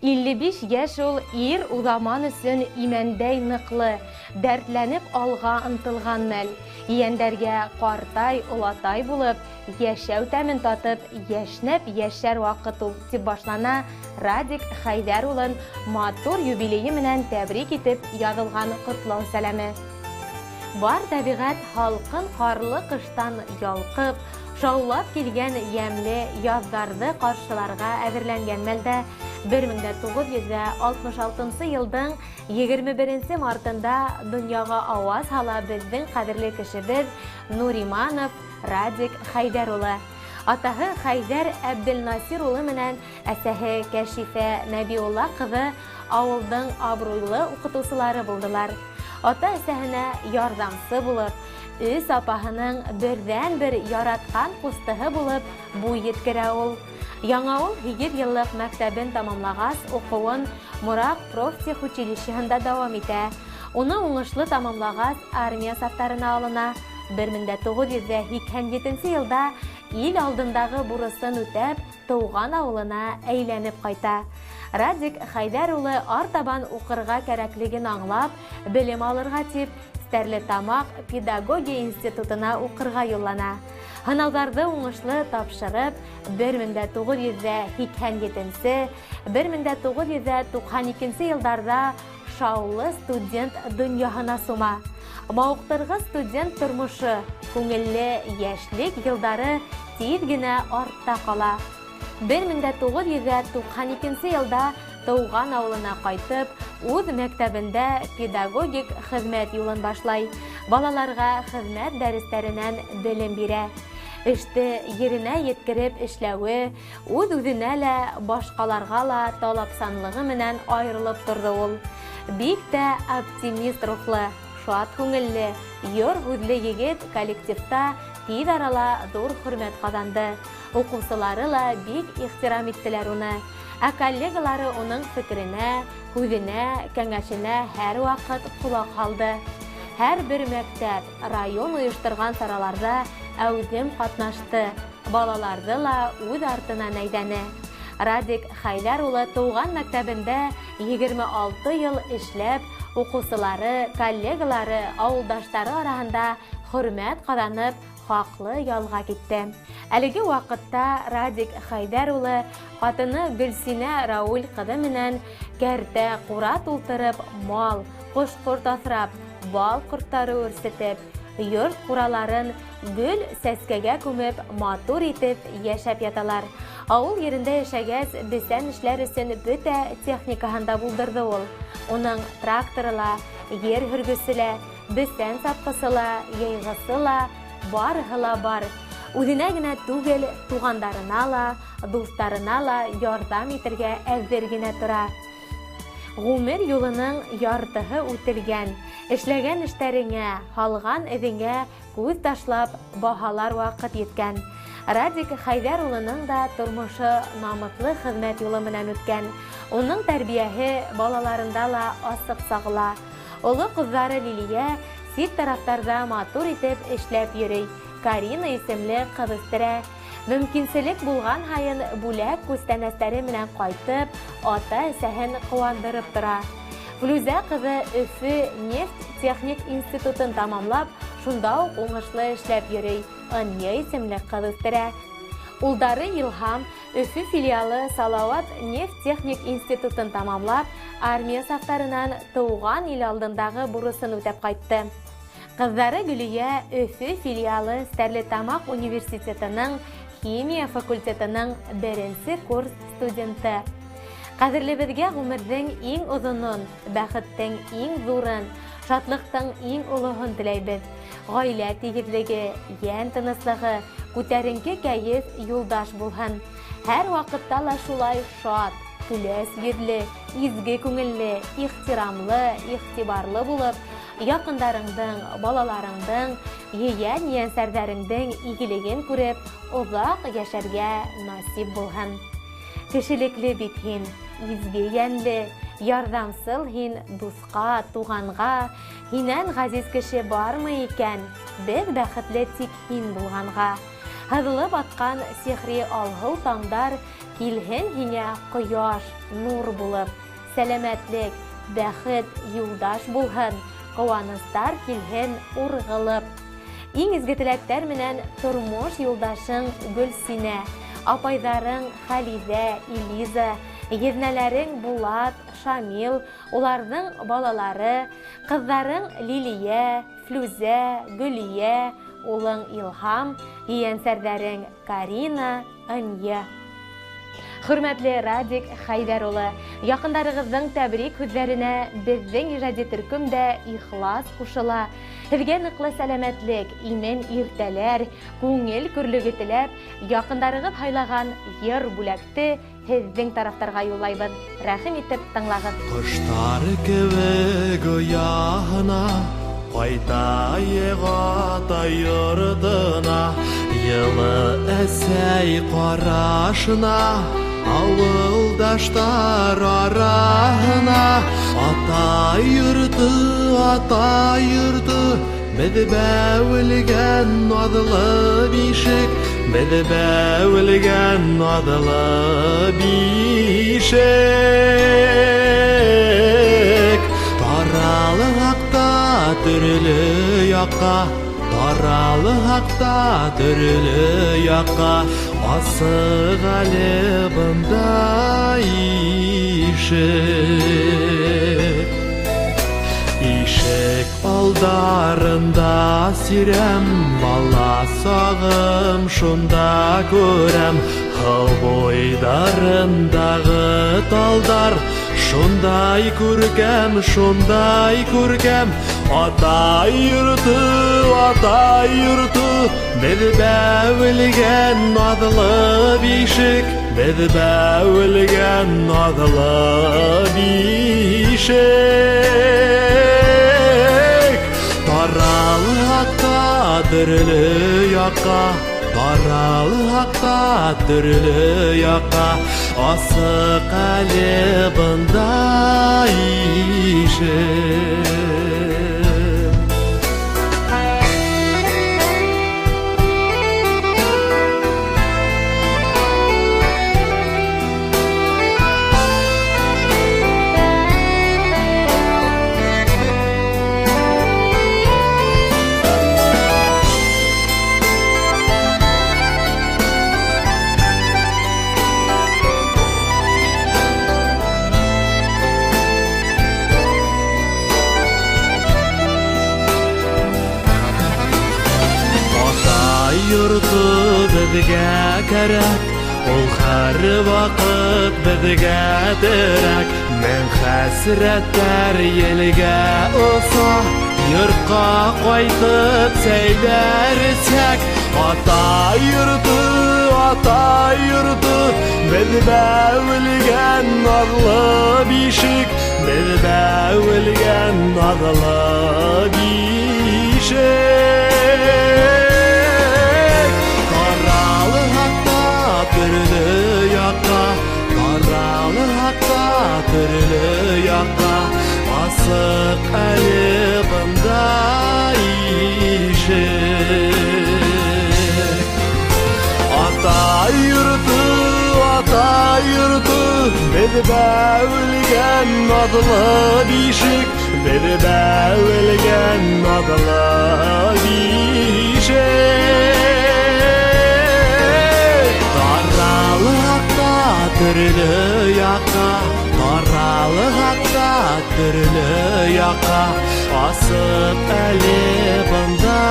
55 яшь ул ир уҙаман өсөн имәндәй ныҡлы, дәртләнеп алға ынтылған мәл. Ейәндәргә ҡартай, олатай булып, йәшәү тәмен татып, йәшнәп йәшәр ваҡыт ул, тип башлана Радик Хәйҙәр улын матур юбилейы менән тәбрик итеп яҙылған ҡотлау сәләме. Бар тәбиғәт һалҡын ҡарлы ҡыштан ялҡып, шаулап килгән йәмле яҙҙарҙы ҡаршыларға әҙерләнгән мәлдә 1966 йылдың 21 мартында донъяға ауаз һала беҙҙең ҡәҙерле кешебеҙ Нуриманов Радик Хәйҙәр улы. Атаһы Хәйҙәр Әбделнасир улы менән әсәһе Кәшифә Нәбиулла ҡыҙы ауылдың абруйлы уҡытыусылары булдылар. Ата-әсәһенә ярҙамсы булып, өс апаһының берҙән-бер яратҡан ҡустыһы булып буй еткерә ул. Яңауыл 8 йыллык мәктәбен тамамлағас, уҡыуын Мурак профтехучилищеһында дауам итә. Уны уңышлы тамамлағас, армия сафтарына алына. 1987 йылда ил алдындағы бурысын үтәп, тыуған ауылына әйләнеп ҡайта. Радик Хәйҙәр улы артабан уҡырға кәрәклеген аңлап, белем алырға тип, Стәрлетамаҡ педагогия институтына уҡырға юллана. Һынауҙарҙы уңышлы тапшырып, 1987-1992 йылдарҙа шаулы студент донъяһына сума. Мауыҡтырғы студент тормошо, күңелле йәшлек йылдары тиҙ генә артта ҡала. 1992 йылда тыуған ауылына ҡайтып, үҙ мәктәбендә педагогик хеҙмәт юлын башлай. Балаларға хеҙмәт дәрестәренән белем бирә. Эште еренә еткереп эшләүе, үҙ-үҙенә лә, башҡаларға ла талапсанлығы менән айырылып торҙо ул. Бик тә оптимист рухлы, шат күңелле, йор һүҙле егет коллективта тиҙ арала ҙур хөрмәт ҡаҙанды. Уҡыусылары ла бик ихтирам иттеләр уны. Ә коллегалары уның фекеренә, һүҙенә, кәңәшенә һәр ваҡыт ҡолаҡ һалды. Һәр бер мәктәп, район ойоштырған сараларҙа әүҙем ҡатнашты. Балаларҙы ла үҙ артынан әйҙәне. Радик Хәйҙәр улы тыуған мәктәбендә 26 йыл эшләп, уҡыусылары, коллегалары, ауылдаштары араһында хөрмәт ҡаҙанып, хаҡлы ялға китте. Әлеге ваҡытта Радик Хәйҙәр улы ҡатыны Гөлсинә Рауль ҡыҙы менән кәртә ҡура тултырып, мал, ҡош-ҡорт аҫрап, бал ҡорттары үрсетеп, йорт ҡураларын гөл сәскәгә күмеп, матур итеп йәшәп яталар. Ауыл ерендә йәшәгәс, бесән эшләр өсөн бөтә техникаһында булдырҙы ул. Уның тракторы ла, ер һөргөсө лә, бесән сапҡысы ла, йыйғысы ла, барыһы ла бар. Үҙенә генә түгел, туғандарына ла, дуҫтарына ла ярҙам итергә әҙер генә тора. Ғүмер юлының яртыһы үтелгән. Эшләгән эштәреңә, һалған эҙеңә күҙ ташлап, баһалар ваҡыт еткән. Радик Хәйҙәр улының да тормошо намыҫлы хеҙмәт юлы менән үткән. Уның тәрбиәһе балаларында ла асыҡ сағыла. Оло ҡыҙҙары Лилиә сит тарафтарҙа матур итеп эшләп йөрөй. Карина исемле ҡыҙ үҫтерә. Мөмкинселек булған һайын бүләк күстәнәстәре менән ҡайтып, ата-әсәһен ҡыуандырып тора. Флүзә ҡыҙы Өфө нефть-техник институтын тамамлап, шунда уҡ уңышлы эшләп йөрөй. Ынйы исемле ҡыҙ үҫтерә. Улдары Илһам Өфө филиалы Салауат нефть-техник институтын тамамлап, армия сафтарынан тыуған ил алдындағы бурысын үтәп ҡайтты. Ҡыҙҙары Гөлиә Өфө филиалы Стәрлетамаҡ университетының химия факультетының 1-нсе курс студенты. Ҡәҙерлебеҙгә ғүмерҙең иң оҙонон, бәхеттең иң ҙурын, шатлыҡтың иң олоһон теләйбеҙ. Ғаилә тигеҙлеге, йән тыныслығы, күтәренке кәйеф юлдаш булһын. Һәр ваҡытта ла шулай шат, көләс йөҙлө, изге күңелле, ихтирамлы, ихтибарлы булып, яҡындарыңдың, балаларыңдың, ейән-ейәнсәрҙәреңдең игелеген күреп, оҙаҡ йәшәргә насип булһын. Кешелекле бит һин, изге йәнле, ярҙамсыл һин дуҫҡа, туғанға, һинән ғәзиз кеше бармы икән, беҙ бәхетле тик һин булғанға. Һыҙылып атҡан сихри алһыу таңдар килһен һиңә ҡояш, нур булып. Сәләмәтлек, бәхет юлдаш булһын, ҡыуаныстар килһен урғылып. Иң изге теләктәр менән тормош юлдашың Гөлсинә, апайҙарың Хәлиҙә, Илиза, еҙнәләрең Булат, Шамил, уларҙың балалары, ҡыҙҙарың Лилиә, Флүзә, Гөлиә, улың Илһам, ейәнсәрҙәрең Карина, Ынйы. Хөрмәтле Радик Хәйҙәр улы, яҡындарығыҙҙың тәбрик һүҙҙәренә беҙҙең ижади төркөм дә ихлас ҡушыла. Һеҙгә ныҡлы сәләмәтлек, имен иртәләр, күңел көрлөгө теләп, яҡындарығыҙ һайлаған йыр бүләкте һеҙҙең тарафтарға юллайбыҙ. Рәхим итеп тыңлағыҙ. Ҡоштар кеүек ояһына, ҡайтайыҡ атай йортона, йылы әсәй ҡарашына, ауылдаштар араһына. Атай йорто, беҙ бәүелгән наҙлы бишек, беҙ бәүелгән наҙлы бишек. Таралы хаҡта төрлө яҡҡа, таралы хаҡта төрлө яҡҡа, асыҡ әле бында ишек. Ишек алдарында сирәм, бала сағым шунда күрәм. Һыу буйҙарындағы талдар, шундай күркәм, шундай күркәм. Атай йорто, беҙ бәүелгән наҙлы бишек, беҙ бәүелгән наҙлы бишек. Таралы хаҡта төрлө яҡҡа, таралы хаҡта төрлө яҡҡа, асыҡ әле бында ишек. Йорты беҙгә кәрәк, ул һәр ваҡыт беҙгә терәк. Мең хәсрәттәр елгә оса, йортҡа ҡайтып сәйҙәрсәк. Атай йорто, беҙ бәүелгән наҙлы бишек, беҙ бәүелгән наҙлы бишек. Төрлө яҡҡа, таралы хаҡта төрлө яҡҡа, асыҡ әле бында ишек. Атай йорто, беҙ бәүелгән наҙлы бишек, беҙ бәүелгән наҙлы бишек. Таралы хаҡта төрлө яҡҡа, таралы хаҡта төрлө яҡҡа, асыҡ әле бында